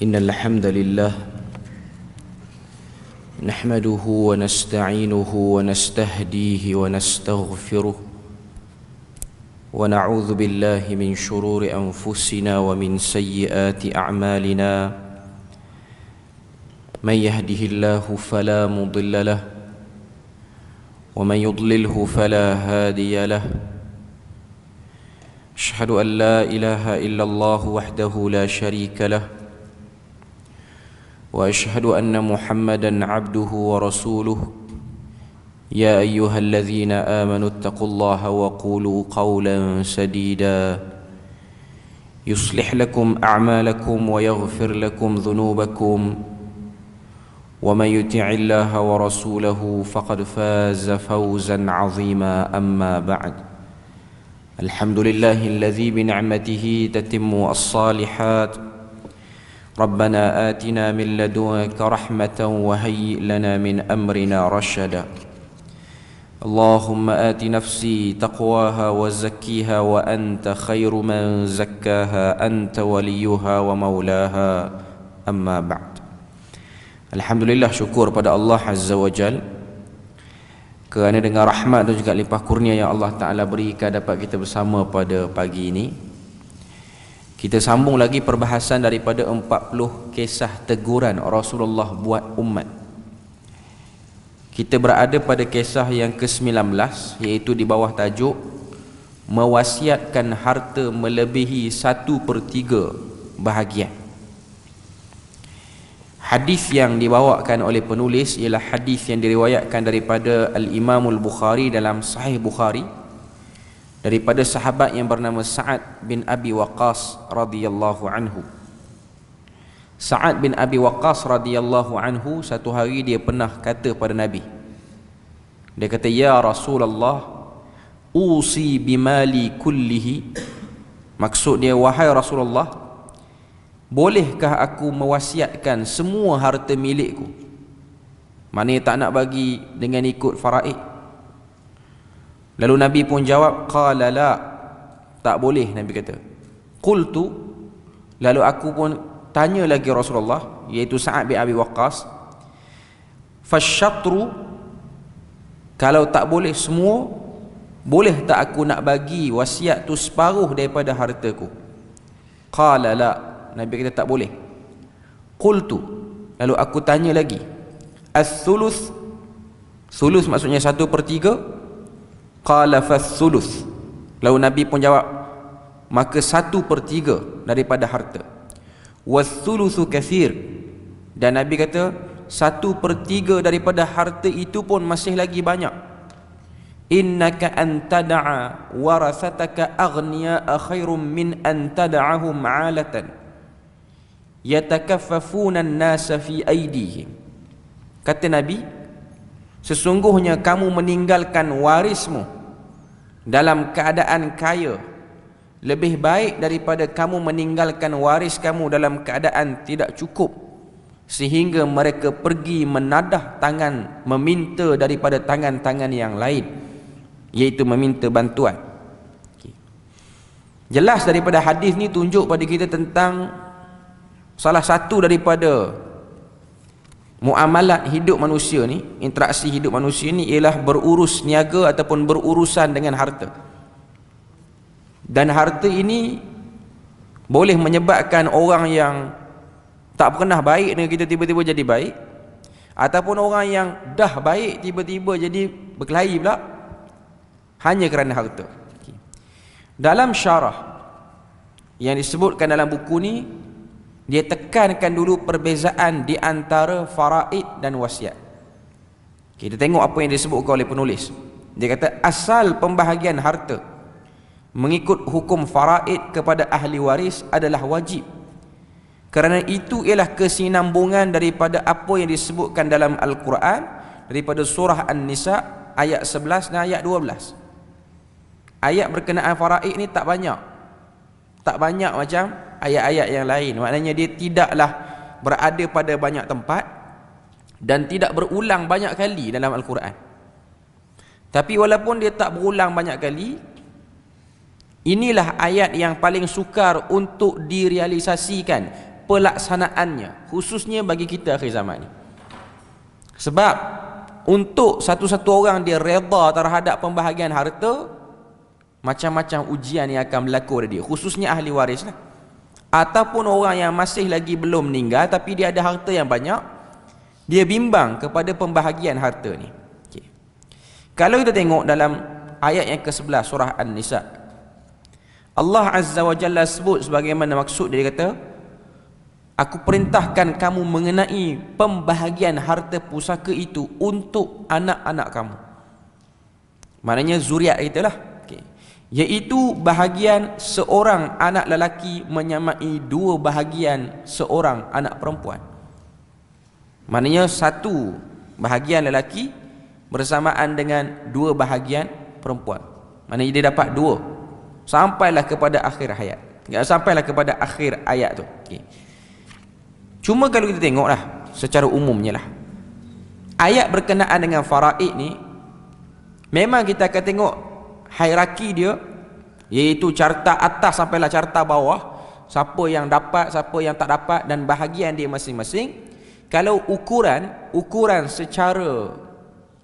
إن الحمد لله نحمده ونستعينه ونستهديه ونستغفره ونعوذ بالله من شرور أنفسنا ومن سيئات أعمالنا من يهده الله فلا مضل له ومن يضلله فلا هادي له أشهد أن لا إله إلا الله وحده لا شريك له وأشهد أن محمدًا عبده ورسوله يا أيها الذين آمنوا اتقوا الله وقولوا قولا سديدا يصلح لكم أعمالكم ويغفر لكم ذنوبكم ومن يطع الله ورسوله فقد فاز فوزا عظيما أما بعد الحمد لله الذي بنعمته تتم الصالحات ربنا آتنا من لدنك رحمة وهيئ لنا من أمرنا رشدا اللهم آت نفسي تقواها وزكيها وأنت خير من زكاها أنت وليها ومولاها أما بعد. Alhamdulillah, syukur pada Allah Azza wa Jal kerana dengan rahmat dan juga limpah kurnia yang Allah Ta'ala berikan dapat kita bersama pada pagi ini. Kita sambung lagi perbahasan daripada 40 kisah teguran Rasulullah buat umat. Kita berada pada kisah yang ke-19, iaitu di bawah tajuk mewasiatkan harta melebihi 1/3 bahagian. Hadis yang dibawakan oleh penulis ialah hadis yang diriwayatkan daripada Al-Imamul Bukhari dalam Sahih Bukhari daripada sahabat yang bernama Sa'ad bin Abi Waqqas radhiyallahu anhu. Sa'ad bin Abi Waqqas radhiyallahu anhu, satu hari dia pernah kata pada Nabi. Dia kata, "Ya Rasulullah, usi bimali kullihi." Maksud dia, wahai Rasulullah, bolehkah aku mewasiatkan semua harta milikku? Maknanya tak nak bagi dengan ikut faraid. Lalu Nabi pun jawab, qala la, tak boleh. Nabi kata. Qultu, lalu aku pun tanya lagi Rasulullah, iaitu Sa'ad bin Abi Waqqas, fasyatru, kalau tak boleh semua, boleh tak aku nak bagi wasiat tu separuh daripada hartaku? Qala la, Nabi kata tak boleh. Qultu, lalu aku tanya lagi, as-thuluth, thuluth maksudnya 1/3. Qala fas-thuluth, lalu Nabi pun jawab, maka 1/3 daripada harta. Was-thuluthu kathir, dan Nabi kata 1/3 daripada harta itu pun masih lagi banyak. Innaka an tad'a warathataka aghniya'a khairum min an tad'ahum 'alatan yatakaffafuna an-nasa fi aydihim. Kata Nabi, sesungguhnya kamu meninggalkan warismu dalam keadaan kaya lebih baik daripada kamu meninggalkan waris kamu dalam keadaan tidak cukup, sehingga mereka pergi menadah tangan meminta daripada tangan-tangan yang lain, iaitu meminta bantuan. Jelas daripada hadis ni tunjuk pada kita tentang salah satu daripada muamalat hidup manusia ni, interaksi hidup manusia ni ialah berurus niaga ataupun berurusan dengan harta. Dan harta ini boleh menyebabkan orang yang tak pernah baik dengan kita tiba-tiba jadi baik, ataupun orang yang dah baik tiba-tiba jadi berkelahi pula hanya kerana harta. Dalam syarah yang disebutkan dalam buku ni, dia tekankan dulu perbezaan di antara faraid dan wasiat. Kita tengok apa yang disebutkan oleh penulis. Dia kata asal pembahagian harta mengikut hukum faraid kepada ahli waris adalah wajib, kerana itu ialah kesinambungan daripada apa yang disebutkan dalam Al-Quran daripada surah An-Nisa ayat 11 dan ayat 12. Ayat berkenaan faraid ni tak banyak macam ayat-ayat yang lain. Maknanya dia tidaklah berada pada banyak tempat dan tidak berulang banyak kali dalam Al-Quran. Tapi walaupun dia tak berulang banyak kali, inilah ayat yang paling sukar untuk direalisasikan pelaksanaannya, khususnya bagi kita akhir zaman ni. Sebab untuk satu-satu orang dia redha terhadap pembahagian harta, macam-macam ujian yang akan berlaku pada dia, khususnya ahli waris lah. Ataupun orang yang masih lagi belum meninggal tapi dia ada harta yang banyak, dia bimbang kepada pembahagian harta ni. Okay. Kalau kita tengok dalam ayat yang ke-11 surah An-Nisa, Allah Azza wa Jalla sebut sebagaimana maksud dia, kata, aku perintahkan kamu mengenai pembahagian harta pusaka itu untuk anak-anak kamu. Maknanya zuriat kita lah. Okay. Iaitu bahagian seorang anak lelaki menyamai 2 bahagian seorang anak perempuan. Maknanya 1 bahagian lelaki bersamaan dengan 2 bahagian perempuan. Maknanya dia dapat 2 sampailah kepada akhir hayat. Sampailah kepada akhir ayat tu. Okay. Cuma kalau kita tengoklah secara umumnya lah, ayat berkenaan dengan faraid ni memang kita akan tengok hierarki dia, iaitu carta atas sampailah carta bawah, siapa yang dapat, siapa yang tak dapat, dan bahagian dia masing-masing. Kalau ukuran secara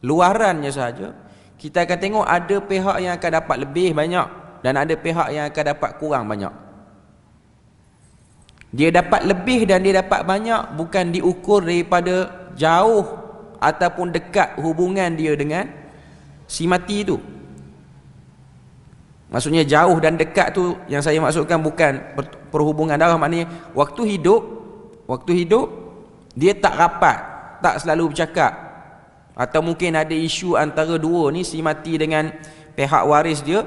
luarannya saja, kita akan tengok ada pihak yang akan dapat lebih banyak dan ada pihak yang akan dapat kurang banyak. Dia dapat lebih dan dia dapat banyak bukan diukur daripada jauh ataupun dekat hubungan dia dengan si mati itu. Maksudnya jauh dan dekat tu yang saya maksudkan bukan perhubungan darah, maknanya waktu hidup dia tak rapat, tak selalu bercakap, atau mungkin ada isu antara dua ni, si mati dengan pihak waris dia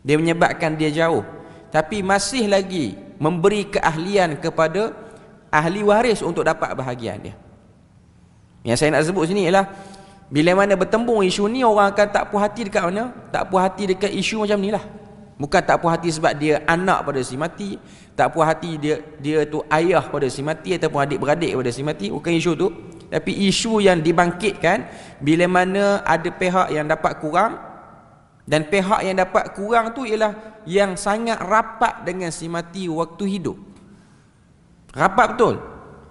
menyebabkan dia jauh, tapi masih lagi memberi keahlian kepada ahli waris untuk dapat bahagian dia. Yang saya nak sebut sini ialah bila mana bertembung isu ni, orang akan tak puas hati dekat mana? Tak puas hati dekat isu macam ni lah. Bukan tak puas hati sebab dia anak pada si mati, tak puas hati dia tu ayah pada si mati ataupun adik-beradik pada si mati, bukan isu tu. Tapi isu yang dibangkitkan bila mana ada pihak yang dapat kurang, dan pihak yang dapat kurang tu ialah yang sangat rapat dengan si mati waktu hidup. Rapat betul.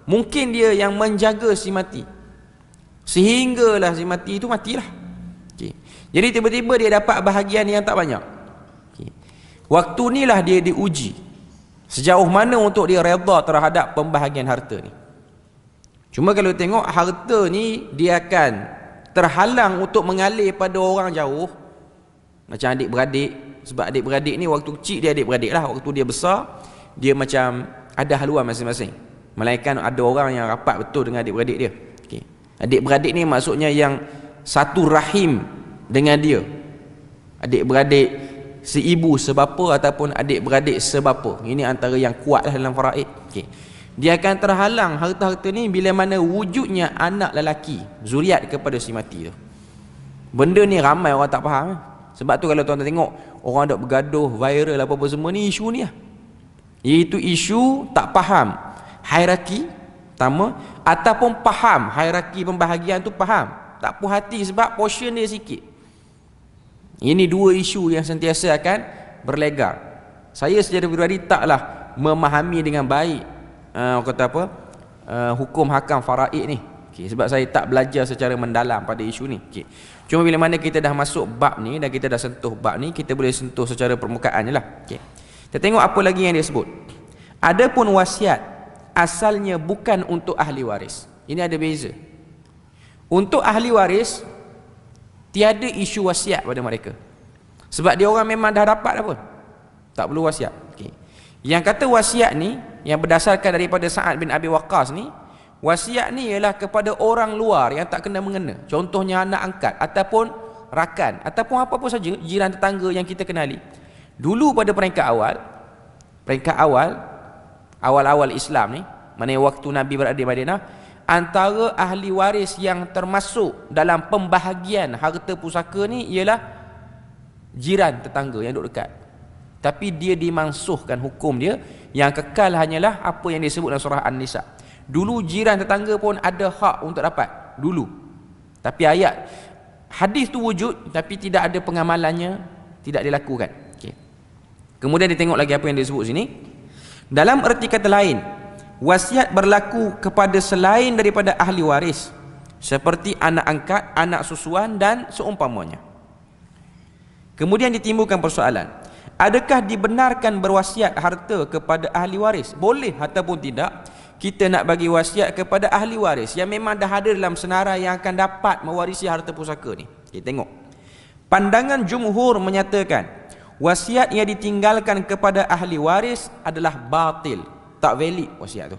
Mungkin dia yang menjaga si mati, sehinggalah si mati itu matilah. Okay. Jadi tiba-tiba dia dapat bahagian yang tak banyak. Okay. Waktu inilah dia diuji sejauh mana untuk dia redha terhadap pembahagian harta ni. Cuma kalau tengok harta ni, dia akan terhalang untuk mengalir pada orang jauh, macam adik-beradik. Sebab adik-beradik ni waktu kecil dia adik-beradik lah, waktu dia besar dia macam ada haluan masing-masing. Melainkan ada orang yang rapat betul dengan adik-beradik dia. Okay. Adik-beradik ni maksudnya yang satu rahim dengan dia, adik-beradik seibu sebapa ataupun adik-beradik sebapa. Ini antara yang kuat lah dalam faraid. Okay. Dia akan terhalang harta-harta ni bila mana wujudnya anak lelaki zuriat kepada si mati tu. Benda ni ramai orang tak faham. Sebab tu kalau tuan-tuan tengok orang dok bergaduh viral apa-apa semua ni, isu ni lah, iaitu isu tak faham hierarki pertama, ataupun faham hierarki pembahagian tu faham, tak puas hati sebab portion dia sikit. Ini 2 isu yang sentiasa akan berlegar. Saya secara pribadi taklah memahami dengan baik kata apa hukum hakam faraid ni. Okay, sebab saya tak belajar secara mendalam pada isu ni. Okay. Cuma bila mana kita dah masuk bab ni dan kita dah sentuh bab ni, kita boleh sentuh secara permukaan je lah. Okay. Kita tengok apa lagi yang dia sebut. Adapun wasiat asalnya bukan untuk ahli waris. Ini ada beza. Untuk ahli waris tiada isu wasiat pada mereka, sebab dia orang memang dah dapat apa, tak perlu wasiat. Okay. Yang kata wasiat ni yang berdasarkan daripada Sa'ad bin Abi Waqqas ni, wasiat ni ialah kepada orang luar yang tak kena mengena. Contohnya anak angkat ataupun rakan ataupun apa-apa saja jiran tetangga yang kita kenali. Dulu pada peringkat awal Islam ni, mana waktu Nabi berada di Madinah, antara ahli waris yang termasuk dalam pembahagian harta pusaka ni ialah jiran tetangga yang duduk dekat. Tapi dia dimansuhkan hukum dia, yang kekal hanyalah apa yang disebut dalam surah An-Nisa. Dulu jiran tetangga pun ada hak untuk dapat dulu, tapi ayat hadis tu wujud tapi tidak ada pengamalannya, tidak dilakukan. Okay. Kemudian dia tengok lagi apa yang disebut sini. Dalam erti kata lain, wasiat berlaku kepada selain daripada ahli waris seperti anak angkat, anak susuan dan seumpamanya. Kemudian ditimbulkan persoalan, adakah dibenarkan berwasiat harta kepada ahli waris? Boleh ataupun tidak kita nak bagi wasiat kepada ahli waris yang memang dah ada dalam senarai yang akan dapat mewarisi harta pusaka ni? Kita tengok. Pandangan jumhur menyatakan wasiat yang ditinggalkan kepada ahli waris adalah batil, tak valid wasiat tu.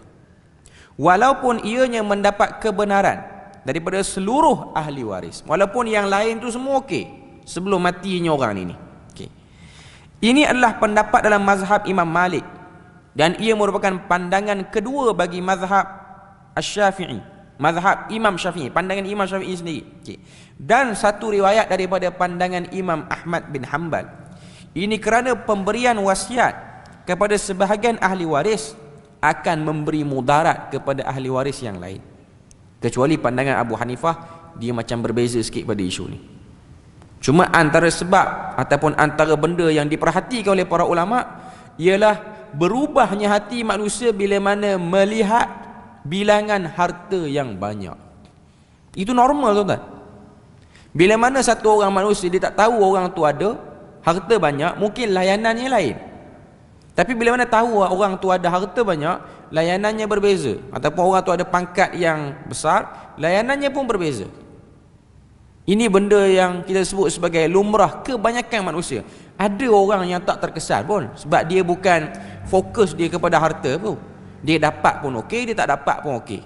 Walaupun ianya mendapat kebenaran daripada seluruh ahli waris, walaupun yang lain tu semua okey sebelum matinya orang ini. Okey. Ini adalah pendapat dalam mazhab Imam Malik dan ia merupakan pandangan kedua bagi mazhab Asy-Syafi'i, mazhab Imam Syafi'i, pandangan Imam Syafi'i sendiri. Okey. Dan satu riwayat daripada pandangan Imam Ahmad bin Hanbal. Ini kerana pemberian wasiat kepada sebahagian ahli waris akan memberi mudarat kepada ahli waris yang lain. Kecuali pandangan Abu Hanifah, dia macam berbeza sikit pada isu ni. Cuma antara sebab ataupun antara benda yang diperhatikan oleh para ulama ialah berubahnya hati manusia bila mana melihat bilangan harta yang banyak. Itu normal, tuan-tuan. Bila mana satu orang manusia dia tak tahu orang tu ada harta banyak, mungkin layanannya lain. Tapi bila mana tahu orang tu ada harta banyak, layanannya berbeza. Ataupun orang tu ada pangkat yang besar, layanannya pun berbeza. Ini benda yang kita sebut sebagai lumrah kebanyakan manusia. Ada orang yang tak terkesan pun sebab dia bukan fokus dia kepada harta pun. Dia dapat pun okey, dia tak dapat pun okey.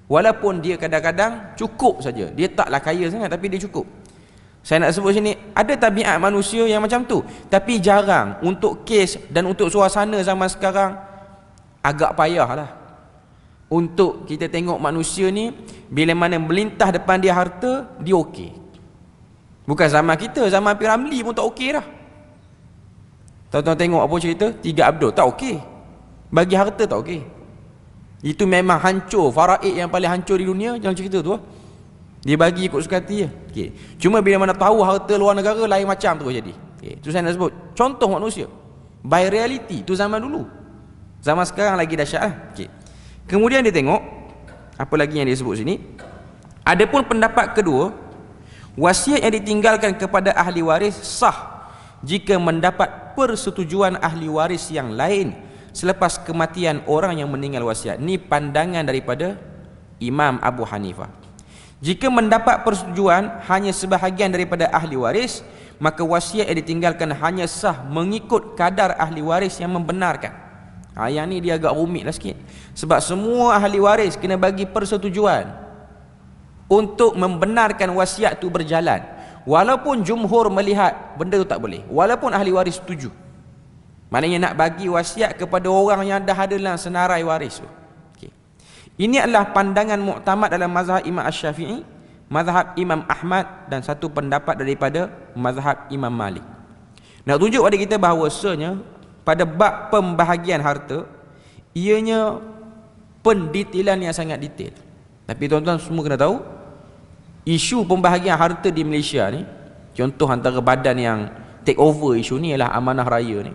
Walaupun dia kadang-kadang cukup saja. Dia taklah kaya sangat tapi dia cukup. Saya nak sebut sini, ada tabiat manusia yang macam tu. Tapi jarang. Untuk kes dan untuk suasana zaman sekarang, agak payah lah. Untuk kita tengok manusia ni, bila mana melintah depan dia harta, dia okey. Bukan zaman kita, zaman Piramli pun tak okey dah. Tuan-tuan tengok apa cerita? 3 Abdul, tak okey. Bagi harta tak okey. Itu memang hancur. Faraid yang paling hancur di dunia, jangan cerita tu lah. Dia bagi ikut suka hati je. Okay. Cuma bila mana tahu harta luar negara, lain macam tu jadi. Okay. Itu saya nak sebut contoh manusia by reality. Itu zaman dulu. Zaman sekarang lagi dahsyat lah. Okay. Kemudian dia tengok apa lagi yang dia sebut sini. Adapun pendapat kedua, wasiat yang ditinggalkan kepada ahli waris sah jika mendapat persetujuan ahli waris yang lain selepas kematian orang yang meninggal wasiat. Ini pandangan daripada Imam Abu Hanifah. Jika mendapat persetujuan hanya sebahagian daripada ahli waris, maka wasiat yang ditinggalkan hanya sah mengikut kadar ahli waris yang membenarkan. Yang ni dia agak rumit lah sikit. Sebab semua ahli waris kena bagi persetujuan untuk membenarkan wasiat tu berjalan. Walaupun jumhur melihat benda tu tak boleh, walaupun ahli waris setuju. Maknanya nak bagi wasiat kepada orang yang dah ada dalam senarai waris tu. Ini adalah pandangan muktamad dalam mazhab Imam Asy-Syafi'i, mazhab Imam Ahmad dan satu pendapat daripada mazhab Imam Malik. Nak tunjuk pada kita bahawasanya pada bab pembahagian harta, ianya pendetailan yang sangat detail. Tapi tuan-tuan semua kena tahu, isu pembahagian harta di Malaysia ni, contoh antara badan yang take over isu ni ialah Amanah Raya ni,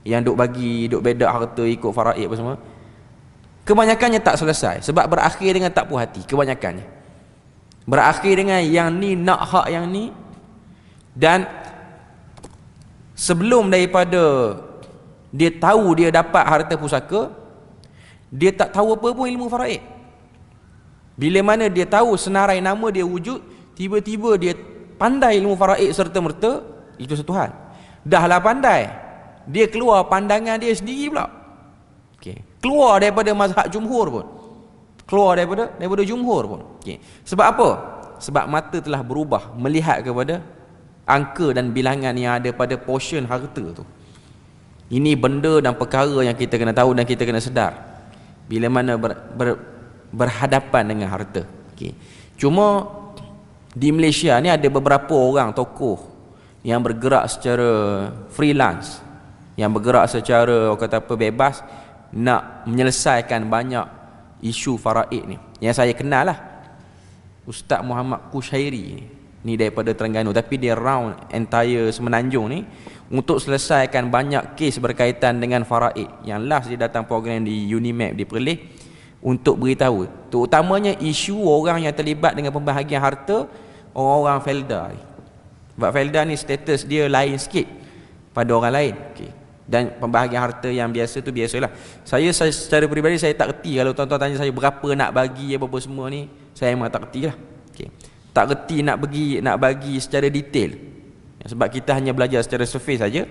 yang duk bedak harta ikut faraid apa semua. Kebanyakannya tak selesai sebab berakhir dengan tak puas hati. Kebanyakannya berakhir dengan yang ni nak hak yang ni, dan sebelum daripada dia tahu dia dapat harta pusaka, dia tak tahu apa pun ilmu faraid. Bila mana dia tahu senarai nama dia wujud, tiba-tiba dia pandai ilmu faraid serta-merta, itu satu hal. Dahlah pandai, dia keluar pandangan dia sendiri pula. Okay. Keluar daripada mazhab jumhur pun, keluar daripada jumhur pun. Okay. Sebab apa? Sebab mata telah berubah melihat kepada angka dan bilangan yang ada pada portion harta tu. Ini benda dan perkara yang kita kena tahu dan kita kena sedar bila mana berhadapan dengan harta. Okay. Cuma di Malaysia ni ada beberapa orang tokoh yang bergerak secara freelance, yang bergerak secara orang kata apa bebas, nak menyelesaikan banyak isu faraid ni. Yang saya kenal lah Ustaz Muhammad Kushairi ni daripada Terengganu, tapi dia round entire Semenanjung ni. untuk selesaikan banyak kes berkaitan dengan faraid. Yang last dia datang program di Unimap di Perlis untuk beritahu terutamanya isu orang yang terlibat dengan pembahagian harta, orang-orang Felda ni. Sebab Felda ni status dia lain sikit pada orang lain. Okay. Dan pembahagian harta yang biasa tu biasalah. Saya secara peribadi saya tak reti. Kalau tuan-tuan tanya saya berapa nak bagi apa semua ni, saya memang tak reti lah. Okay. Tak reti nak bagi secara detail. Sebab kita hanya belajar secara surface saja.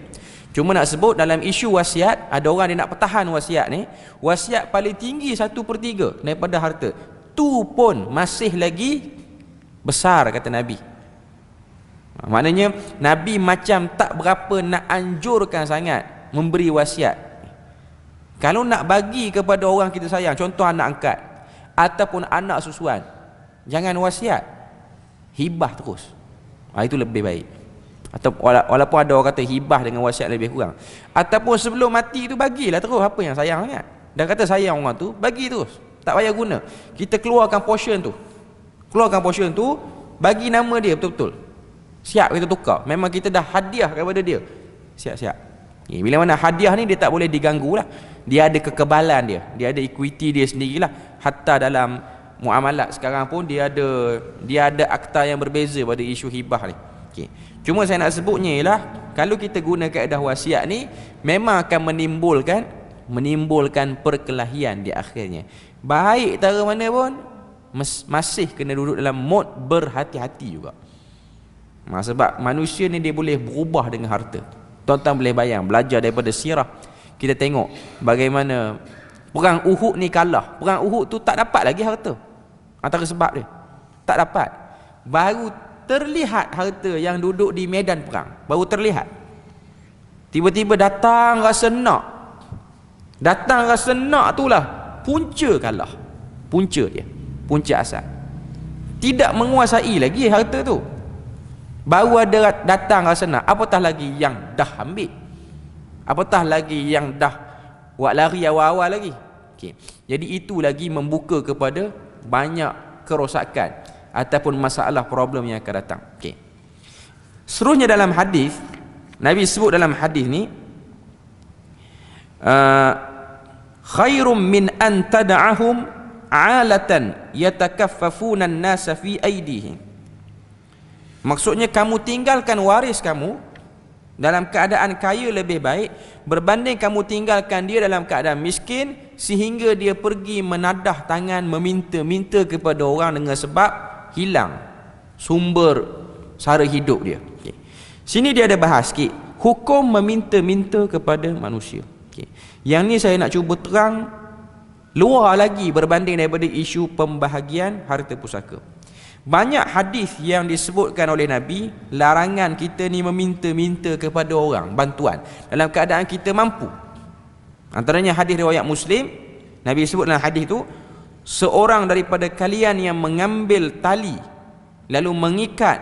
Cuma nak sebut dalam isu wasiat, ada orang dia nak pertahan wasiat ni, wasiat paling tinggi 1/3 daripada harta. Tu pun masih lagi besar kata Nabi. Maknanya Nabi macam tak berapa nak anjurkan sangat memberi wasiat. Kalau nak bagi kepada orang kita sayang, contoh anak angkat ataupun anak susuan, jangan wasiat, hibah terus. Itu lebih baik. Atau walaupun ada orang kata hibah dengan wasiat lebih kurang, ataupun sebelum mati tu bagilah terus apa yang sayang sangat. Dan kata sayang orang tu, bagi terus, tak payah guna. Kita keluarkan portion tu, bagi nama dia betul-betul, siap kita tukar. Memang kita dah hadiah kepada dia, siap-siap. Bila mana hadiah ni dia tak boleh diganggu lah. Dia ada kekebalan dia ada equity dia sendirilah. Hatta dalam muamalat sekarang pun dia ada akta yang berbeza pada isu hibah ni. Okay. Cuma saya nak sebutnya ialah kalau kita guna kaedah wasiat ni memang akan menimbulkan perkelahian di akhirnya. Baik cara mana pun masih kena duduk dalam mod berhati-hati juga. Sebab manusia ni dia boleh berubah dengan harta. Tuan-tuan boleh bayang, belajar daripada sirah, kita tengok bagaimana perang Uhud ni kalah. Perang Uhud tu tak dapat lagi harta. Antara sebab dia tak dapat, baru terlihat harta yang duduk di medan perang, baru terlihat. Tiba-tiba datang rasa nak itulah punca kalah, punca asal. Tidak menguasai lagi harta tu, baru ada datang rasa nak, apatah lagi yang dah ambil, apatah lagi yang dah buat lari awal-awal lagi. Okay. Jadi itu lagi membuka kepada banyak kerosakan ataupun masalah problem yang akan datang. Okay. Seterusnya dalam hadis, Nabi sebut dalam hadis ni, khairum min an tad'ahum alatan yatakaffafuna an-nasa fi aydihim. Maksudnya kamu tinggalkan waris kamu dalam keadaan kaya lebih baik berbanding kamu tinggalkan dia dalam keadaan miskin sehingga dia pergi menadah tangan meminta-minta kepada orang dengan sebab hilang sumber sara hidup dia. Okay. Sini dia ada bahas sikit hukum meminta-minta kepada manusia. Okay. Yang ni saya nak cuba terang luar lagi berbanding daripada isu pembahagian harta pusaka. Banyak hadis yang disebutkan oleh Nabi larangan kita ni meminta-minta kepada orang bantuan dalam keadaan kita mampu. Antaranya hadis riwayat Muslim, Nabi sebut dalam hadis tu, seorang daripada kalian yang mengambil tali lalu mengikat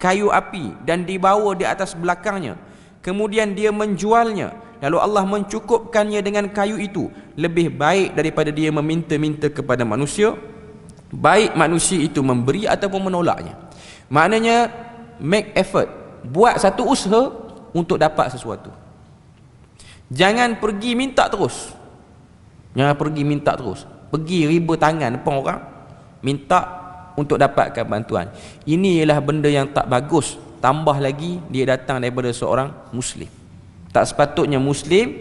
kayu api dan dibawa di atas belakangnya, kemudian dia menjualnya, lalu Allah mencukupkannya dengan kayu itu, lebih baik daripada dia meminta-minta kepada manusia, baik manusia itu memberi ataupun menolaknya. Maknanya make effort, buat satu usaha untuk dapat sesuatu. Jangan pergi minta terus, pergi riba tangan depan orang minta untuk dapatkan bantuan. Ini ialah benda yang tak bagus. Tambah lagi dia datang daripada seorang Muslim. Tak sepatutnya Muslim,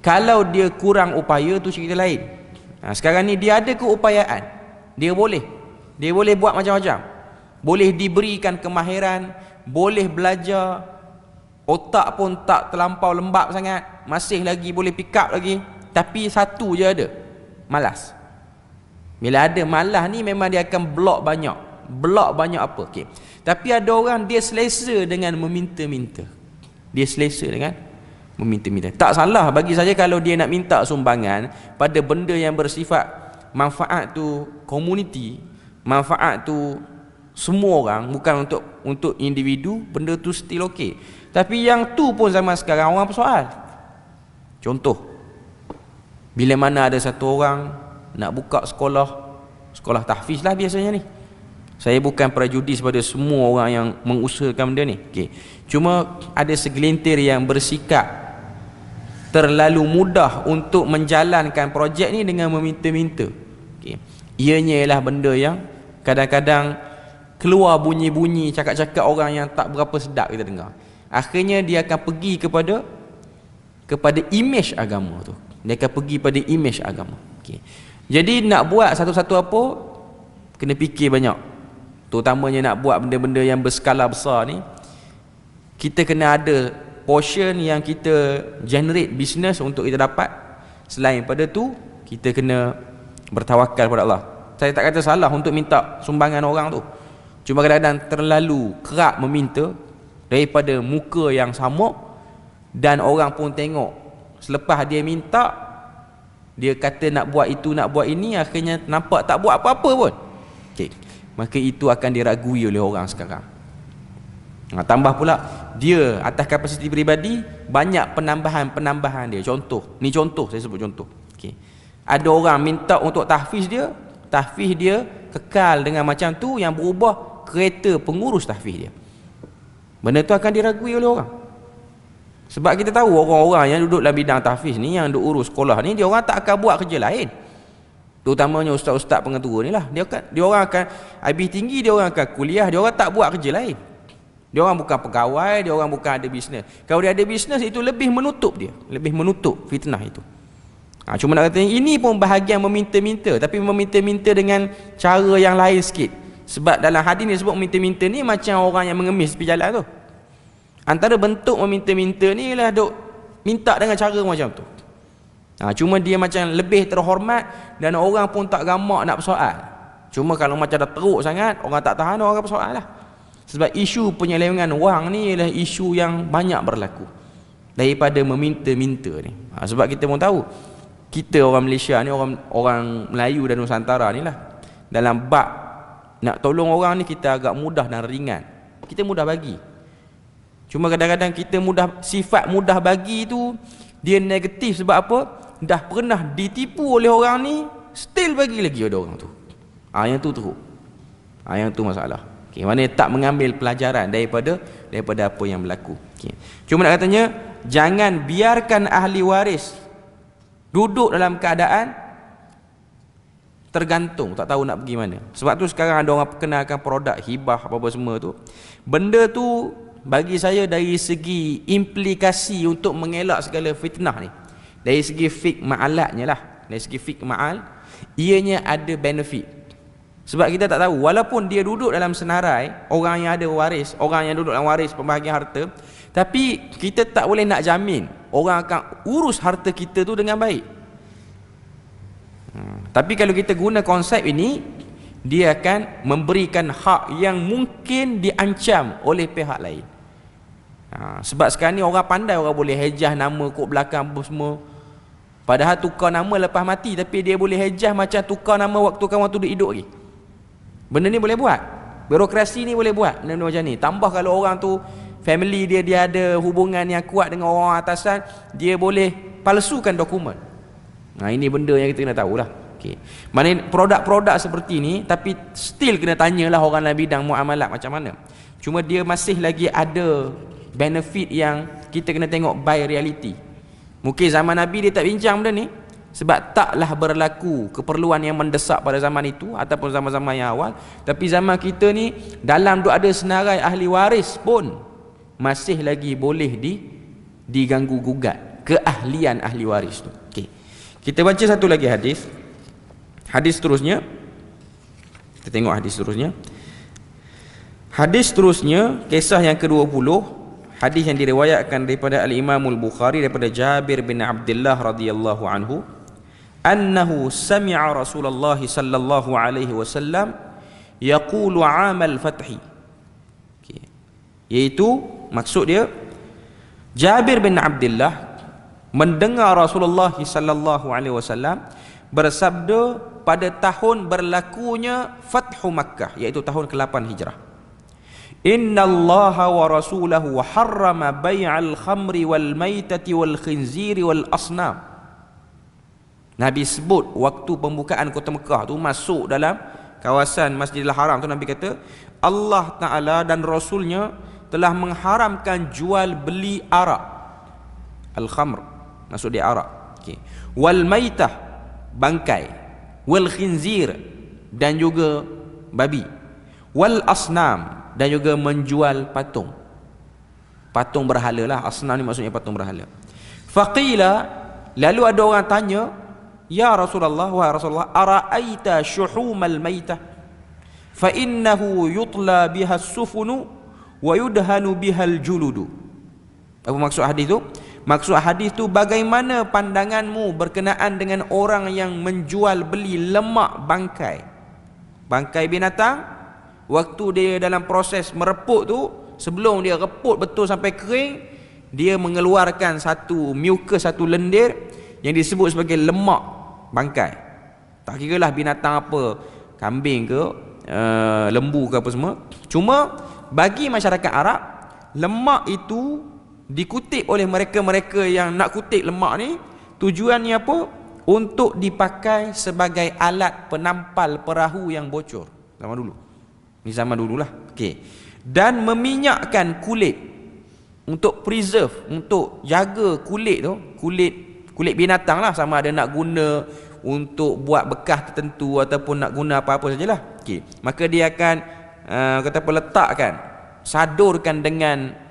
kalau dia kurang upaya tu cerita lain. Sekarang ni dia ada keupayaan, dia boleh buat macam-macam, boleh diberikan kemahiran, boleh belajar, otak pun tak terlampau lembab sangat, masih lagi boleh pick up lagi. Tapi satu je ada, malas. Bila ada malas ni memang dia akan blok banyak apa. Okay. Tapi ada orang dia selesa dengan meminta-minta. Tak salah bagi saya kalau dia nak minta sumbangan pada benda yang bersifat manfaat tu community, manfaat tu semua orang, bukan untuk individu, benda tu still okey. Tapi yang tu pun zaman sekarang orang bersoal. Contoh, bila mana ada satu orang nak buka sekolah tahfiz lah biasanya ni, Saya bukan prejudis pada semua orang yang mengusahakan benda ni. Okey. Cuma ada segelintir yang bersikap terlalu mudah untuk menjalankan projek ni dengan meminta-minta. Okey. Ianya ialah benda yang kadang-kadang keluar bunyi-bunyi cakap-cakap orang yang tak berapa sedap kita dengar. Akhirnya dia akan pergi kepada imej agama tu. Dia akan pergi pada imej agama. Okey. Jadi nak buat satu-satu apa, kena fikir banyak. Terutamanya nak buat benda-benda yang berskala besar ni, kita kena ada portion yang kita generate business untuk kita dapat. Selain pada tu, kita kena bertawakal kepada Allah. Saya tak kata salah untuk minta sumbangan orang tu, cuma kadang-kadang terlalu kerap meminta daripada muka yang sama, dan orang pun tengok selepas dia minta, dia kata nak buat itu, nak buat ini, akhirnya nampak tak buat apa-apa pun. Okay. Maka itu akan diragui oleh orang sekarang. Tambah pula dia atas kapasiti peribadi banyak penambahan dia. Contoh saya sebut contoh. Okay. Ada orang minta untuk tahfiz dia kekal dengan macam tu, yang berubah kereta pengurus tahfiz dia. Benda tu akan diragui oleh orang. Sebab kita tahu orang-orang yang duduk dalam bidang tahfiz ni, yang duduk urus sekolah ni, dia orang tak akan buat kerja lain. Terutamanya ustaz-ustaz pengetua ni lah. Dia orang akan habis tinggi, dia orang akan kuliah, dia orang tak buat kerja lain. Dia orang bukan pegawai, dia orang bukan ada bisnes. Kalau dia ada bisnes, itu lebih menutup fitnah itu. Cuma nak kata ini pun bahagian meminta-minta, tapi meminta-minta dengan cara yang lain sikit. Sebab dalam hadis ni sebut meminta-minta ni macam orang yang mengemis tepi jalan tu. Antara bentuk meminta-minta ni ialah duk minta dengan cara macam tu. Cuma dia macam lebih terhormat, dan orang pun tak gamak nak persoal. Cuma kalau macam dah teruk sangat, orang tak tahan, orang akan persoal lah. Sebab isu penyelewengan wang ni ialah isu yang banyak berlaku daripada meminta-minta ni. Sebab kita pun tahu, kita orang Malaysia ni, orang Melayu dan Nusantara ni lah, dalam bab nak tolong orang ni kita agak mudah dan ringan. Kita mudah bagi. Cuma kadang-kadang kita sifat mudah bagi tu dia negatif. Sebab apa? Dah pernah ditipu oleh orang ni, still bagi lagi ada orang tu. Yang tu teruk. Yang tu masalah. Okay, mana tak mengambil pelajaran daripada apa yang berlaku. Okay. Cuma nak katanya, jangan biarkan ahli waris duduk dalam keadaan tergantung, tak tahu nak pergi mana. Sebab tu sekarang ada orang perkenalkan produk hibah apa-apa semua tu. Benda tu bagi saya dari segi implikasi untuk mengelak segala fitnah ni, dari segi fik ma'alatnya lah, dari segi fik ma'al, ianya ada benefit. Sebab kita tak tahu, walaupun dia duduk dalam senarai orang yang ada waris, orang yang duduk dalam waris pembahagian harta, tapi kita tak boleh nak jamin orang akan urus harta kita tu dengan baik. Tapi kalau kita guna konsep ini, dia akan memberikan hak yang mungkin diancam oleh pihak lain. Sebab sekarang ni orang pandai, orang boleh hejah nama kod belakang apa semua. Padahal tukar nama lepas mati, tapi dia boleh hejah macam tukar nama waktu dia hidup lagi. Benda ni boleh buat. Birokrasi ni boleh buat benda macam ni. Tambah kalau orang tu family dia ada hubungan yang kuat dengan orang atasan, dia boleh palsukan dokumen. Ini benda yang kita kena tahulah. Okay. Maknanya produk-produk seperti ni, tapi still kena tanyalah orang dalam bidang muamalat macam mana. Cuma dia masih lagi ada benefit yang kita kena tengok by reality. Mungkin zaman Nabi dia tak bincang benda ni, sebab taklah berlaku keperluan yang mendesak pada zaman itu ataupun zaman-zaman yang awal. Tapi zaman kita ni, dalam duk ada senarai ahli waris pun masih lagi boleh diganggu gugat keahlian ahli waris tu. Okay. Kita baca satu lagi hadis. Hadis seterusnya, kita tengok hadis seterusnya. Hadis seterusnya, kisah yang ke-20, hadis yang diriwayatkan daripada Al-Imam Al-Bukhari daripada Jabir bin Abdullah radhiyallahu anhu, annahu sami'a Rasulullah sallallahu alaihi wasallam yaqulu 'amal fathi. Okay. Iaitu maksud dia, Jabir bin Abdullah mendengar Rasulullah sallallahu alaihi wasallam bersabda pada tahun berlakunya Fathu Makkah, iaitu tahun ke-8 Hijrah. Innallaha wa rasulahu harrama bai'al khamri wal maitati wal khinziri wal asnam. Nabi sebut waktu pembukaan kota Mekah tu masuk dalam kawasan Masjidil Haram tu, Nabi kata Allah Ta'ala dan Rasulnya telah mengharamkan jual beli arak, al-khamr maksud dia arak, okay. Wal maitah, bangkai, wal khinzir, dan juga babi, wal asnam, dan juga menjual patung, patung berhala lah. Asnam ni maksudnya patung berhala. Faqila, lalu ada orang tanya, ya Rasulullah, wahai Rasulullah, ara'aita syuhumal maitah fa innahu yutla biha sufunu wa yudhanu bihal juludu. Apa maksud hadis tu? Maksud hadis tu, bagaimana pandanganmu berkenaan dengan orang yang menjual beli lemak bangkai, bangkai binatang, waktu dia dalam proses mereput tu, sebelum dia reput betul sampai kering, dia mengeluarkan satu mucus, satu lendir yang disebut sebagai lemak bangkai. Tak kira lah binatang apa, kambing ke, lembu ke apa semua. Cuma bagi masyarakat Arab, lemak itu dikutip oleh mereka-mereka yang nak kutip lemak ni, tujuannya apa? Untuk dipakai sebagai alat penampal perahu yang bocor zaman dulu. Ni zaman dululah. Okey. Dan meminyakkan kulit untuk preserve, untuk jaga kulit tu, kulit binatang lah, sama ada nak guna untuk buat bekas tertentu ataupun nak guna apa-apa sajalah. Okey. Maka dia akan kata apa, letakkan, sadurkan dengan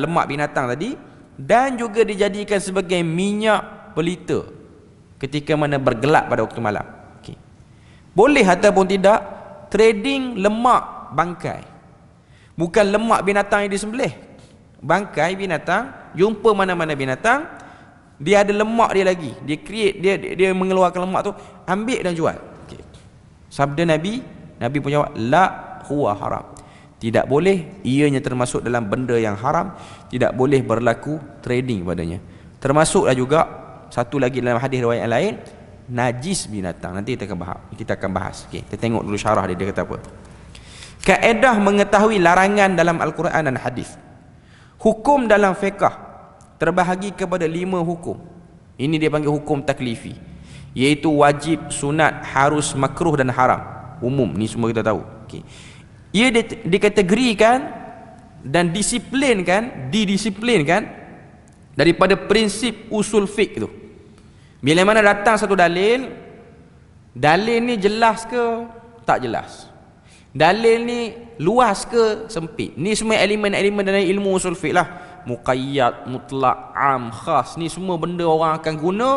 lemak binatang tadi, dan juga dijadikan sebagai minyak pelita ketika mana bergelap pada waktu malam. Okay. Boleh ataupun tidak trading lemak bangkai, bukan lemak binatang yang disembelih, bangkai binatang. Jumpa mana-mana binatang, dia ada lemak dia lagi, dia create, dia mengeluarkan lemak tu, ambil dan jual. Okay. Sabda Nabi pun jawab, la huwa haram, tidak boleh, ianya termasuk dalam benda yang haram, tidak boleh berlaku trading padanya. Termasuklah juga satu lagi dalam hadis riwayat lain, najis binatang. Nanti kita akan bahas. Okey, kita tengok dulu syarah dia kata apa. Kaedah mengetahui larangan dalam Al-Quran dan hadis. Hukum dalam fiqh terbahagi kepada 5 hukum. Ini dia panggil hukum taklifi, iaitu wajib, sunat, harus, makruh dan haram. Umum, ni semua kita tahu. Okey. Ia dikategorikan dan didisiplinkan daripada prinsip usul fiqh tu. Bila mana datang satu dalil ni jelas ke tak jelas, dalil ni luas ke sempit, ni semua elemen-elemen dalam ilmu usul fiqh lah. Muqayyad, mutlak, am, khas, ni semua benda orang akan guna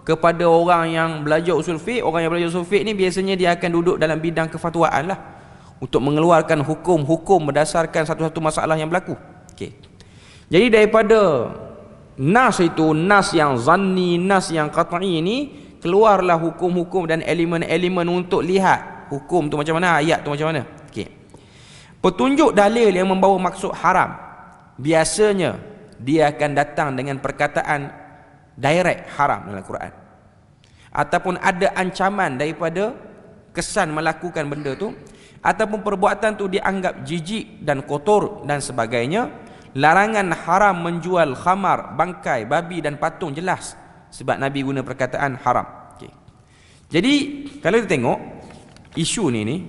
kepada orang yang belajar usul fiqh. Orang yang belajar usul fiqh ni biasanya dia akan duduk dalam bidang kefatwaan lah, untuk mengeluarkan hukum-hukum berdasarkan satu-satu masalah yang berlaku. Okay. Jadi daripada nas itu, nas yang zanni, nas yang qat'i ini, keluarlah hukum-hukum dan elemen-elemen untuk lihat hukum tu macam mana, ayat tu macam mana. Okay. Petunjuk dalil yang membawa maksud haram, biasanya dia akan datang dengan perkataan direct haram dalam Al-Quran, ataupun ada ancaman daripada kesan melakukan benda tu, ataupun perbuatan tu dianggap jijik dan kotor dan sebagainya. Larangan haram menjual khamar, bangkai, babi dan patung jelas, sebab Nabi guna perkataan haram. Okay. Jadi kalau kita tengok isu ni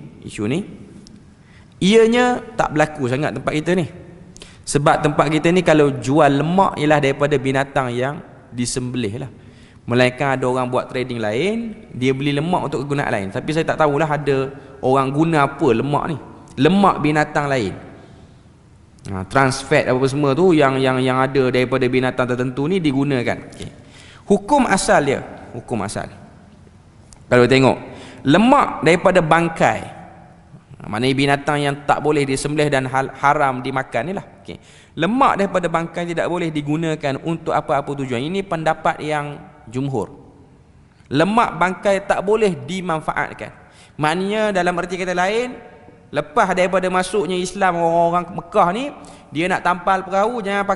ianya tak berlaku sangat tempat kita ni. Sebab tempat kita ni kalau jual lemak ialah daripada binatang yang disembelih lah. Melainkan ada orang buat trading lain, dia beli lemak untuk kegunaan lain. Tapi saya tak tahulah ada orang guna apa lemak ni, lemak binatang lain. Trans fat apa semua tu yang ada daripada binatang tertentu ni digunakan. Okay. Hukum asal dia, hukum asal, kalau tengok lemak daripada bangkai, maknanya binatang yang tak boleh disembelih dan haram dimakan ni lah. Okay. Lemak daripada bangkai tidak boleh digunakan untuk apa-apa tujuan. Ini pendapat yang jumhur. Lemak bangkai tak boleh dimanfaatkan. Maknanya dalam erti kata lain, lepas daripada masuknya Islam, orang-orang Mekah ni, dia nak tampal perahu, jangan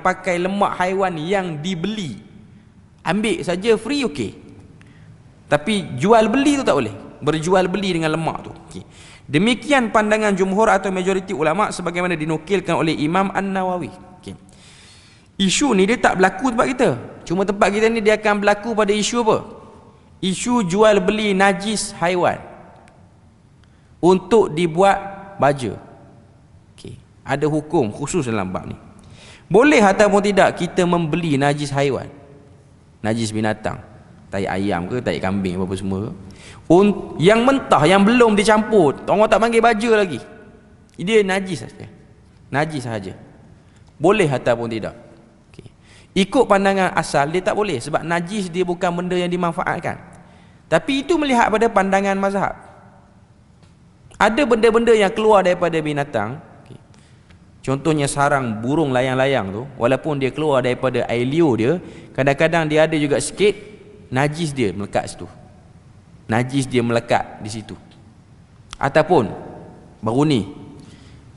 pakai lemak haiwan yang dibeli. Ambil saja free, okey. Tapi jual beli tu tak boleh. Berjual beli dengan lemak tu. Okay. Demikian pandangan jumhur atau majoriti ulama sebagaimana dinukilkan oleh Imam An-Nawawi. Okay. Isu ni dia tak berlaku tempat kita. Cuma tempat kita ni dia akan berlaku pada isu apa? Isu jual beli najis haiwan. untuk dibuat baja. Okey, ada hukum khusus dalam bab ni. Boleh ataupun tidak kita membeli najis haiwan, najis binatang, tai ayam ke, tai kambing apa semua, yang mentah, yang belum dicampur, orang tak panggil baja lagi, dia najis saja, najis saja. Boleh ataupun tidak? Okay. Ikut pandangan asal dia tak boleh, sebab najis dia bukan benda yang dimanfaatkan. Tapi itu melihat pada pandangan mazhab. Ada benda-benda yang keluar daripada binatang, okay, contohnya sarang burung layang-layang tu, walaupun dia keluar daripada air liur dia, kadang-kadang dia ada juga sikit najis dia melekat situ, najis dia melekat di situ. Ataupun baru ni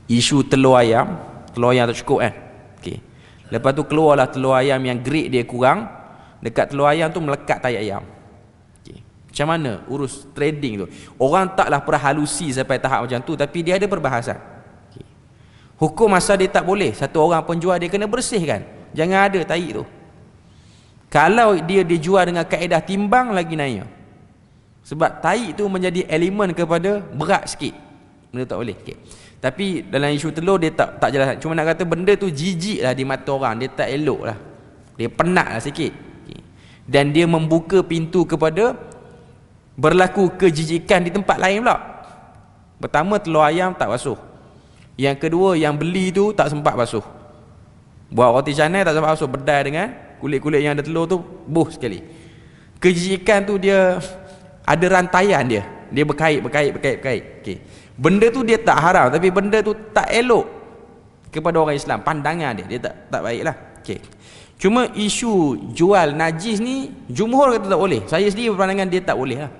isu telur ayam tak cukup kan. Okey, lepas tu keluarlah telur ayam yang grade dia kurang, dekat telur ayam tu melekat tai ayam. Okey, macam mana urus trading tu? Orang taklah perhalusi sampai tahap macam tu, tapi dia ada perbahasan. Okey, hukum asal dia tak boleh, satu orang penjual dia kena bersihkan, jangan ada tai tu. Kalau dia dijual dengan kaedah timbang lagi naik, sebab tai tu menjadi elemen kepada berat sikit, benda tak boleh. Okay. Tapi dalam isu telur dia tak jelas, cuma nak kata benda tu jijik lah di mata orang, dia tak elok lah, dia penat lah sikit. Okay. Dan dia membuka pintu kepada berlaku kejijikan di tempat lain pula. Pertama, telur ayam tak basuh. Yang kedua, yang beli tu tak sempat basuh. Buat roti canai tak sempat basuh, bedai dengan kulit-kulit yang ada telur tu buh sekali. Kejijikan tu dia ada rantaian dia berkait. Okay. Benda tu dia tak haram, tapi benda tu tak elok kepada orang Islam, pandangan dia tak baiklah. Okay. Cuma isu jual najis ni jumhur kata tak boleh, saya sendiri berpandangan dia tak boleh lah.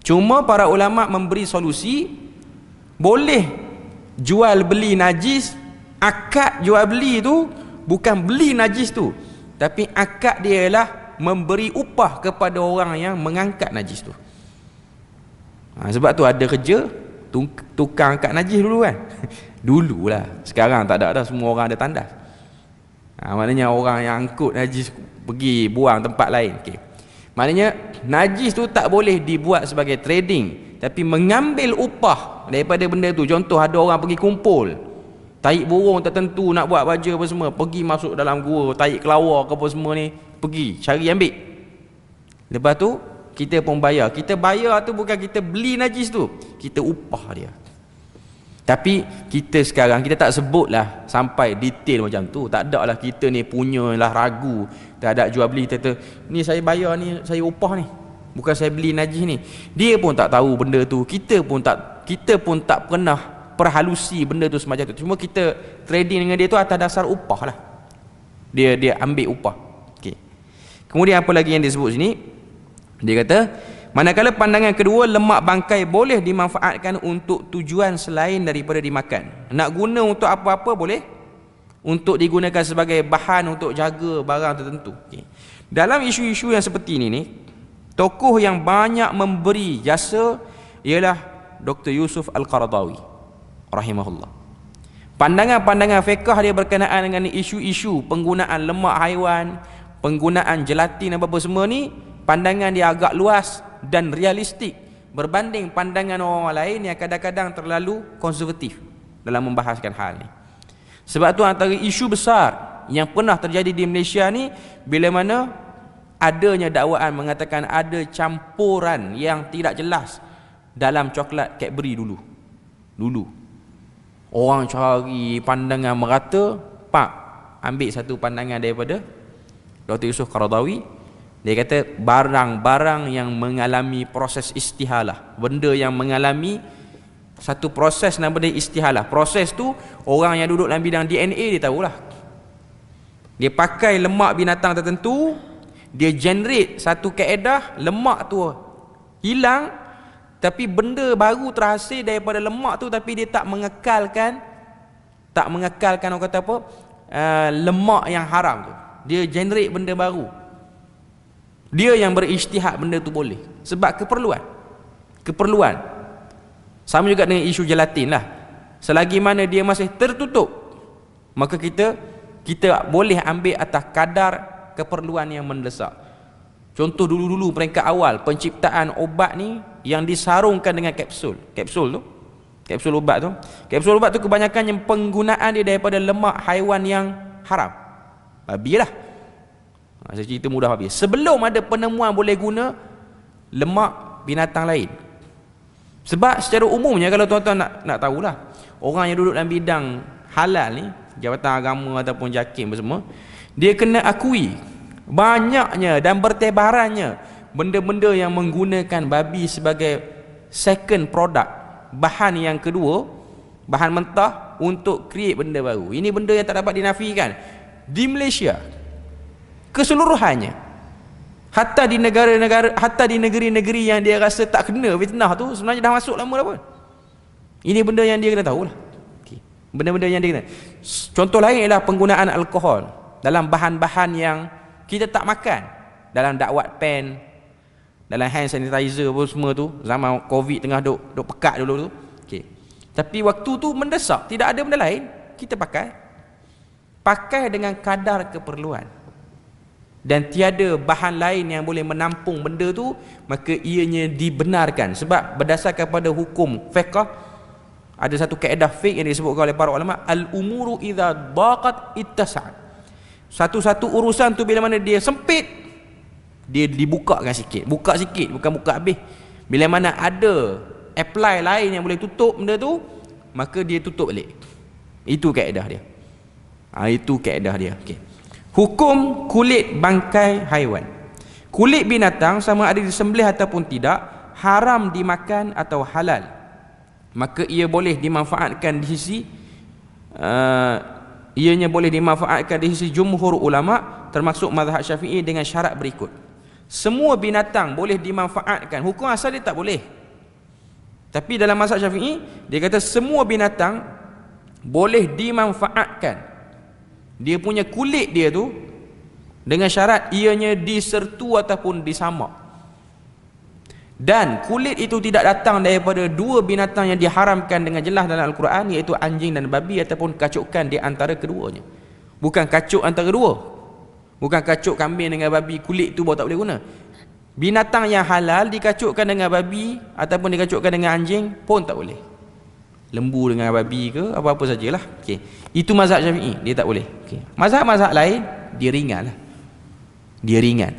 Cuma para ulama memberi solusi, boleh jual beli najis. Akad jual beli tu bukan beli najis tu, tapi akad dia ialah memberi upah kepada orang yang mengangkat najis tu. Sebab tu ada kerja tukang angkat najis dulu kan. Dululah, sekarang tak ada dah, semua orang ada tandas. Maknanya orang yang angkut najis pergi buang tempat lain. Okay. Maknanya najis tu tak boleh dibuat sebagai trading, tapi mengambil upah daripada benda tu. Contoh, ada orang pergi kumpul taik burung tertentu nak buat baja apa semua, pergi masuk dalam gua, taik kelawar ke apa semua ni, pergi cari ambil. Lepas tu kita pun bayar. Kita bayar tu bukan kita beli najis tu, kita upah dia. Tapi kita sekarang kita tak sebutlah sampai detail macam tu. Tak ada lah kita ni punyalah ragu terhadap jual beli. Kita ni saya bayar ni, saya upah ni, bukan saya beli najis ni. Dia pun tak tahu benda tu, kita pun tak pernah perhalusi benda tu semacam tu. Cuma kita trading dengan dia tu atas dasar upah lah. Dia ambil upah. Okay. Kemudian apa lagi yang disebut sini? Dia kata, manakala pandangan kedua, lemak bangkai boleh dimanfaatkan untuk tujuan selain daripada dimakan. Nak guna untuk apa-apa boleh, untuk digunakan sebagai bahan untuk jaga barang tertentu. Okay. Dalam isu-isu yang seperti ini, tokoh yang banyak memberi jasa ialah Dr. Yusuf Al-Qaradawi rahimahullah. Pandangan-pandangan fiqh dia berkenaan dengan isu-isu penggunaan lemak haiwan, penggunaan gelatin apa-apa semua ni, pandangan dia agak luas dan realistik berbanding pandangan orang lain yang kadang-kadang terlalu konservatif dalam membahaskan hal ni. Sebab tu antara isu besar yang pernah terjadi di Malaysia ni, bila mana adanya dakwaan mengatakan ada campuran yang tidak jelas dalam coklat Cadbury dulu. Orang cari pandangan merata, pak ambil satu pandangan daripada Dr. Yusuf Qaradawi. Dia kata barang-barang yang mengalami proses istihalah, benda yang mengalami satu proses nama dia istihalah. Proses tu orang yang duduk dalam bidang DNA dia tahulah. Dia pakai lemak binatang tertentu, dia generate satu kaedah, lemak tu hilang, tapi benda baru terhasil daripada lemak tu, tapi dia tak mengekalkan orang kata apa, lemak yang haram tu. Dia generate benda baru. Dia yang berijtihad benda tu boleh sebab keperluan. Sama juga dengan isu gelatin lah. Selagi mana dia masih tertutup, maka kita boleh ambil atas kadar keperluan yang mendesak. Contoh dulu-dulu peringkat awal penciptaan obat ni, yang disarungkan dengan kapsul tu, kapsul ubat tu. Kapsul ubat tu kebanyakannya penggunaan dia daripada lemak haiwan yang haram. Babi lah. Saya cerita mudah habis. Sebelum ada penemuan boleh guna lemak binatang lain. Sebab secara umumnya kalau tuan-tuan nak tahulah, orang yang duduk dalam bidang halal ni, jabatan agama ataupun JAKIM semua, dia kena akui banyaknya dan bertebarannya benda-benda yang menggunakan babi sebagai second product, bahan yang kedua, bahan mentah untuk create benda baru. Ini benda yang tak dapat dinafikan di Malaysia keseluruhannya. Hatta di negara-negara, hatta di negeri-negeri yang dia rasa tak kena fitnah tu, sebenarnya dah masuk lama dah pun. Ini benda yang dia kena tahulah. Okay. Benda-benda yang dia kena. Contoh lain ialah penggunaan alkohol dalam bahan-bahan yang kita tak makan, dalam dakwat pen, dalam hand sanitizer pun semua tu, zaman Covid tengah duk pekat dulu tu. Okay. Tapi waktu tu mendesak, tidak ada benda lain, kita pakai dengan kadar keperluan. Dan tiada bahan lain yang boleh menampung benda tu, maka ianya dibenarkan. Sebab berdasarkan pada hukum fiqh, ada satu kaedah fiqh yang disebutkan oleh para ulama, al-umuru idza daqat ittasa'at. Satu-satu urusan tu bila mana dia sempit, dia dibukakan sikit. Buka sikit, bukan buka habis. Bila mana ada apply lain yang boleh tutup benda tu, maka dia tutup balik. Itu kaedah dia. Itu kaedah dia. Okey. Hukum kulit bangkai haiwan. Kulit binatang sama ada disembelih ataupun tidak, haram dimakan atau halal. Maka ia boleh dimanfaatkan di sisi ianya boleh dimanfaatkan di sisi jumhur ulama, termasuk mazhab Syafi'i, dengan syarat berikut. Semua binatang boleh dimanfaatkan. Hukum asal dia tak boleh. Tapi dalam mazhab Syafi'i, dia kata semua binatang boleh dimanfaatkan. Dia punya kulit dia tu dengan syarat ianya disertu ataupun disamak. Dan kulit itu tidak datang daripada dua binatang yang diharamkan dengan jelas dalam Al-Quran, iaitu anjing dan babi, ataupun kacukan di antara keduanya. Bukan kacuk antara dua. Bukan kacuk kambing dengan babi, kulit tu baru tak boleh guna. Binatang yang halal dikacukkan dengan babi ataupun dikacukkan dengan anjing pun tak boleh. Lembu dengan babi ke apa-apa sajalah. Okey. Itu mazhab Syafi'i, dia tak boleh. Okey. Mazhab-mazhab lain dia ringanlah. Dia ringan.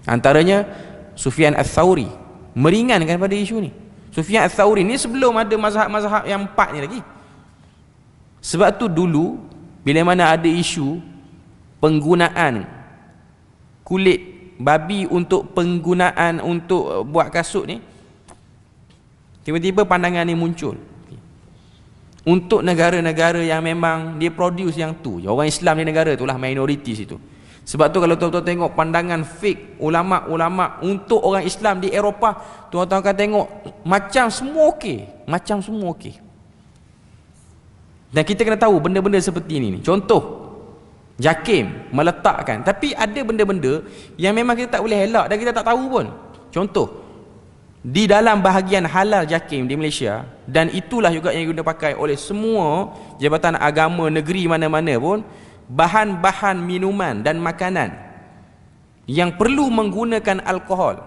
Antaranya Sufyan Ats-Tsauri meringankan pada isu ni. Sufyan Ats-Tsauri ni sebelum ada mazhab-mazhab yang empat ni lagi. Sebab tu dulu bila mana ada isu penggunaan kulit babi untuk penggunaan untuk buat kasut ni, tiba-tiba pandangan ni muncul. Untuk negara-negara yang memang dia produce yang tu, orang Islam di negara tu lah minoriti situ. Sebab tu kalau tuan-tuan tengok pandangan fik ulama-ulama untuk orang Islam di Eropah, tuan-tuan akan tengok macam semua okey, macam semua okey. Dan kita kena tahu benda-benda seperti ini. Contoh, JAKIM meletakkan, tapi ada benda-benda yang memang kita tak boleh elak dan kita tak tahu pun. Contoh, di dalam bahagian halal JAKIM di Malaysia, dan itulah juga yang guna pakai oleh semua jabatan agama negeri mana-mana pun, bahan-bahan minuman dan makanan yang perlu menggunakan alkohol,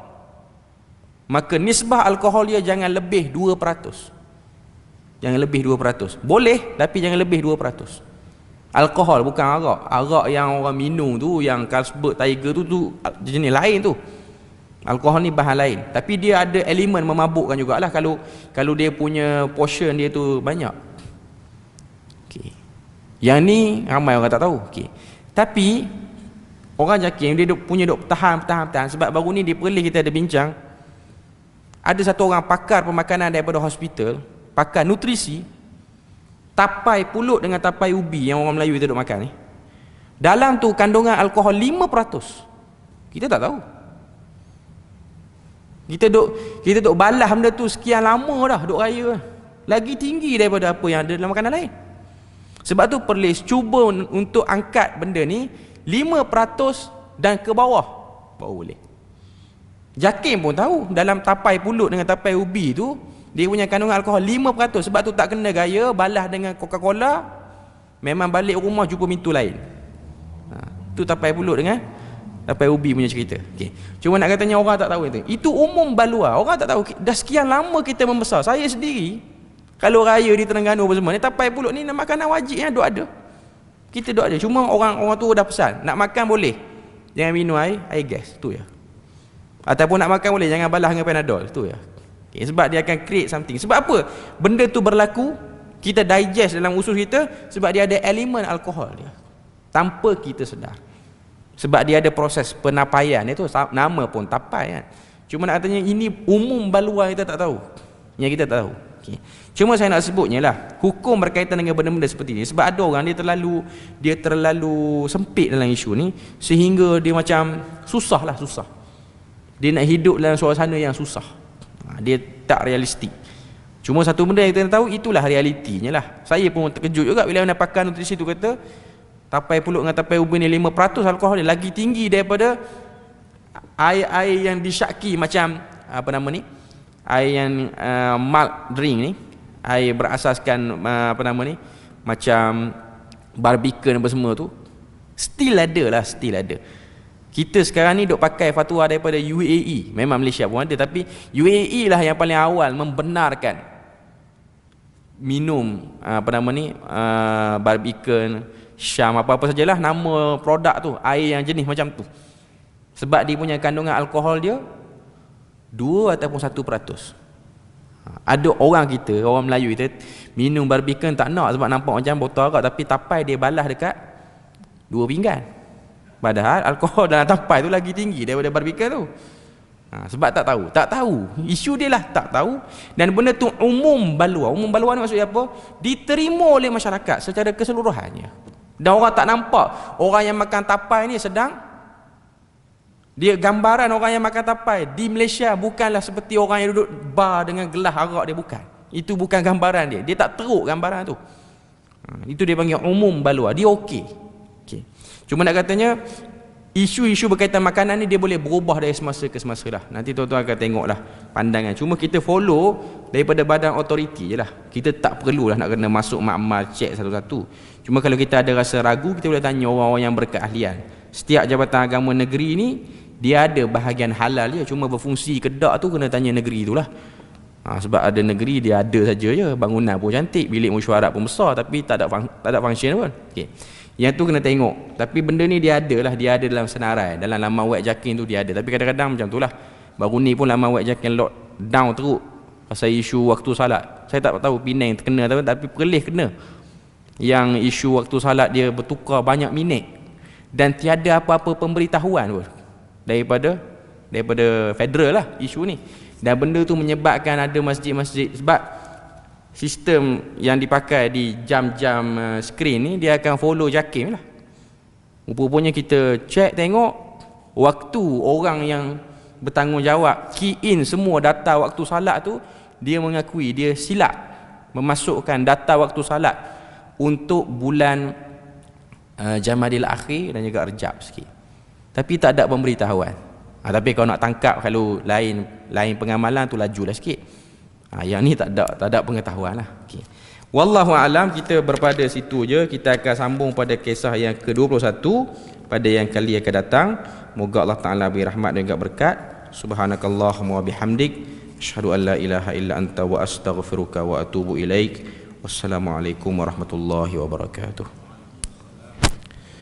maka nisbah alkohol dia jangan lebih 2%. Jangan lebih 2%. Boleh, tapi jangan lebih 2%. Alkohol, bukan arak. Arak yang orang minum tu, yang Carlsberg, Tiger tu jenis lain tu. Alkohol ni bahan lain, tapi dia ada elemen memabukkan jugalah kalau dia punya portion dia tu banyak. Okey. Yang ni ramai orang tak tahu. Okey. Tapi orang JAKIM dia punya tahan sebab baru ni di Perlis kita ada bincang. Ada satu orang pakar pemakanan daripada hospital, pakar nutrisi, tapai pulut dengan tapai ubi yang orang Melayu kita duk makan ni. Dalam tu kandungan alkohol 5%. Kita tak tahu. Kita duk balas benda tu sekian lama dah, duk raya. Lagi tinggi daripada apa yang ada dalam makanan lain. Sebab tu Perlis cuba untuk angkat benda ni 5% dan ke bawah baru boleh. JAKIM pun tahu dalam tapai pulut dengan tapai ubi tu dia punya kandungan alkohol 5%. Sebab tu tak kena gaya balas dengan Coca-Cola, memang balik rumah jumpa mintu lain. Tu tapai pulut dengan Tapai ubi punya cerita. Okey. Cuma nak katanya orang tak tahu itu. Itu umum balua. Orang tak tahu. Dah sekian lama kita membesar. Saya sendiri kalau raya di Terengganu apa semua ni, tapai pulut ni makanan wajib yang duk ada. Kita duk ada. Cuma orang tu dah pesan, nak makan boleh. Jangan minum air gas. Tu ya. Ataupun nak makan boleh, jangan balas dengan Panadol. Tu ya. Okay, sebab dia akan create something. Sebab apa? Benda tu berlaku, kita digest dalam usus kita sebab dia ada elemen alkohol dia. Tanpa kita sedar. Sebab dia ada proses penapaian. Itu nama pun tapai kan. Cuma nak katanya ini umum balua kita tak tahu. Yang kita tak tahu. Okay. Cuma saya nak sebutnya lah, hukum berkaitan dengan benda-benda seperti ini. Sebab ada orang dia terlalu sempit dalam isu ni, sehingga dia macam susah. Dia nak hidup dalam suasana yang susah. Dia tak realistik. Cuma satu benda yang kita tahu, itulah realitinya lah. Saya pun terkejut juga bila mana pakar nutrisi tu kata tapai pulut dengan tapai ubi ni 5% alkohol dia lagi tinggi daripada air yang disyaki macam apa nama ni, air yang malt drink ni, air berasaskan apa nama ni, macam barbican apa semua tu. Still ada. Kita sekarang ni duk pakai fatwa daripada UAE. Memang Malaysia pun ada, tapi UAE lah yang paling awal membenarkan minum apa nama ni, barbican, Syam, apa-apa sajalah nama produk tu, air yang jenis macam tu. Sebab dia punya kandungan alkohol dia 2 ataupun 1%. Ada orang Melayu kita minum barbican tak nak sebab nampak macam botol agak, tapi tapai dia balas dekat 2 pinggan. Padahal alkohol dalam tapai tu lagi tinggi daripada barbican tu. Sebab tak tahu. Isu dia lah tak tahu. Dan benda tu umum balua. Umum balua ni maksudnya apa? Diterima oleh masyarakat secara keseluruhannya. Dan orang tak nampak orang yang makan tapai ni sedang, dia gambaran orang yang makan tapai di Malaysia bukanlah seperti orang yang duduk bar dengan gelas arak dia, bukan. Itu bukan gambaran dia. Dia tak teruk gambaran tu. Itu dia panggil umum balua. Dia okey. Cuma nak katanya isu-isu berkaitan makanan ni dia boleh berubah dari semasa ke semasa lah. Nanti tuan-tuan akan tengok lah pandangan. Cuma kita follow daripada badan otoriti je lah. Kita tak perlulah nak kena masuk makmal cek satu-satu. Cuma kalau kita ada rasa ragu, kita boleh tanya orang-orang yang berkeahlian. Setiap jabatan agama negeri ni dia ada bahagian halal je. Cuma berfungsi kedak tu kena tanya negeri tu lah. Sebab ada negeri dia ada saja je, bangunan pun cantik, bilik mesyuarat pun besar, tapi tak ada function pun. Okey. Yang tu kena tengok. Tapi benda ni dia ada dalam senarai, dalam laman web jakin tu dia ada. Tapi kadang-kadang macam tu lah. Baru ni pun laman web jakin lock down teruk pasal isu waktu salat. Saya tak tahu Penang terkena tapi Perlis kena. Yang isu waktu salat dia bertukar banyak minit dan tiada apa-apa pemberitahuan pun daripada federal lah isu ni. Dan benda tu menyebabkan ada masjid-masjid, sebab sistem yang dipakai di jam-jam skrin ni dia akan follow jakim lah. Rupanya kita cek tengok waktu orang yang bertanggungjawab key in semua data waktu salat tu, dia mengakui dia silap memasukkan data waktu salat untuk bulan Jamadil Akhir dan juga Rejab sikit. Tapi tak ada pemberitahuan. Tapi kalau nak tangkap, kalau lain pengamalan tu lajulah sikit. Yang ni tak ada pengetahuan lah. Okay. Wallahu a'lam, kita berpada situ je. Kita akan sambung pada kisah yang ke-21 pada yang kali akan datang. Moga Allah Ta'ala beri rahmat dan juga berkat. Subhanakallahumma wa bihamdik, asyhadu an la ilaha illa anta wa astaghfiruka wa atubu ilaik. Wassalamualaikum warahmatullahi wabarakatuh.